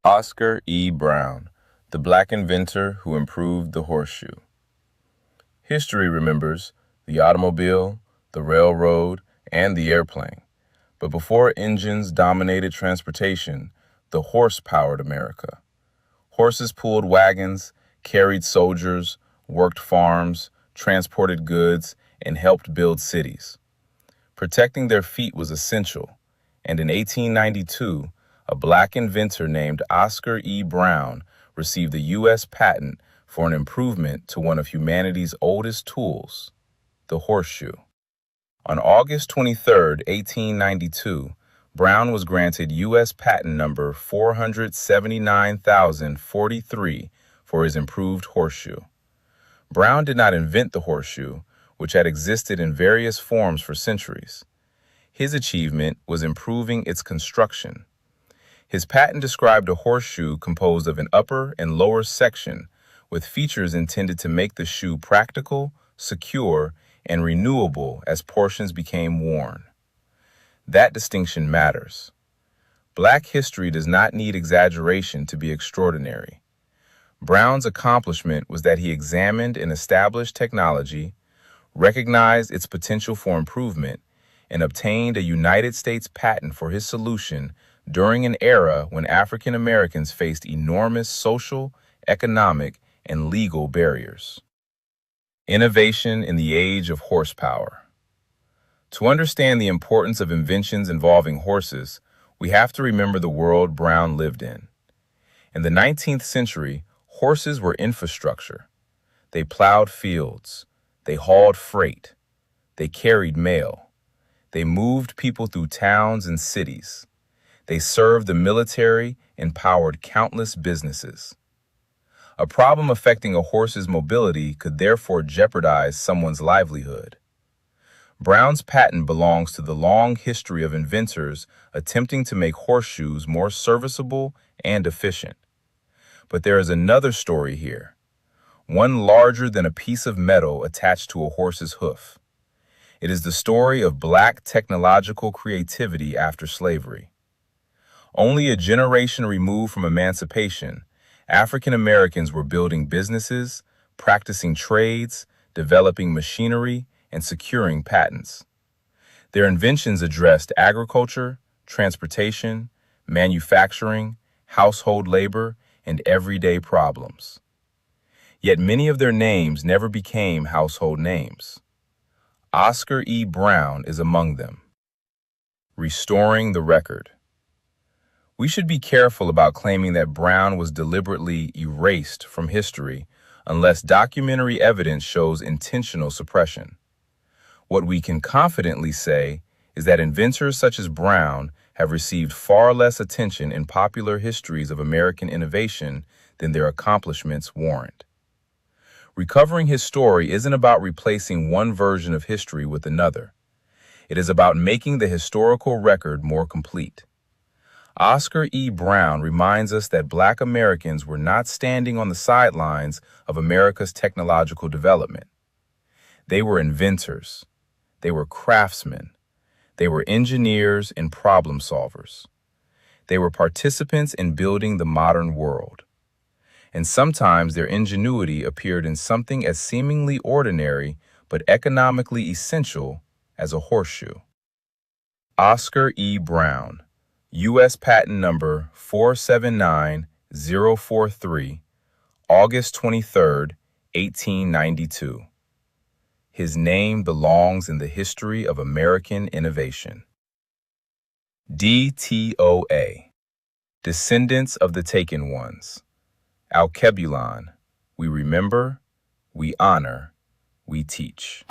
Oscar E. Brown, the black inventor who improved the horseshoe. History remembers the automobile, the railroad, and the airplane. But before engines dominated transportation, the horse powered America. Horses pulled wagons, carried soldiers, worked farms, transported goods, and helped build cities. Protecting their feet was essential, and in 1892, a black inventor named Oscar E. Brown received the U.S. patent for an improvement to one of humanity's oldest tools, the horseshoe. On August 23, 1892, Brown was granted U.S. patent number 479,043 for his improved horseshoe. Brown did not invent the horseshoe, which had existed in various forms for centuries. His achievement was improving its construction. His patent described a horseshoe composed of an upper and lower section with features intended to make the shoe practical, secure, and renewable as portions became worn. That distinction matters. Black history does not need exaggeration to be extraordinary. Brown's accomplishment was that he examined an established technology, recognized its potential for improvement, and obtained a United States patent for his solution during an era when African Americans faced enormous social, economic, and legal barriers. Innovation in the age of horsepower. To understand the importance of inventions involving horses, we have to remember the world Brown lived in. In the 19th century, horses were infrastructure. They plowed fields. They hauled freight. They carried mail. They moved people through towns and cities. They served the military and powered countless businesses. A problem affecting a horse's mobility could therefore jeopardize someone's livelihood. Brown's patent belongs to the long history of inventors attempting to make horseshoes more serviceable and efficient. But there is another story here, one larger than a piece of metal attached to a horse's hoof. It is the story of black technological creativity after slavery. Only a generation removed from emancipation, African Americans were building businesses, practicing trades, developing machinery, and securing patents. Their inventions addressed agriculture, transportation, manufacturing, household labor, and everyday problems. Yet many of their names never became household names. Oscar E. Brown is among them. Restoring the record. We should be careful about claiming that Brown was deliberately erased from history unless documentary evidence shows intentional suppression. What we can confidently say is that inventors such as Brown have received far less attention in popular histories of American innovation than their accomplishments warrant. Recovering his story isn't about replacing one version of history with another. It is about making the historical record more complete. Oscar E. Brown reminds us that Black Americans were not standing on the sidelines of America's technological development. They were inventors. They were craftsmen. They were engineers and problem solvers. They were participants in building the modern world. And sometimes their ingenuity appeared in something as seemingly ordinary but economically essential as a horseshoe. Oscar E. Brown, U.S. patent number 479043, August 23, 1892. His name belongs in the history of American innovation. DTOA, Descendants of the Taken Ones. Alkebulan, we remember, we honor, we teach.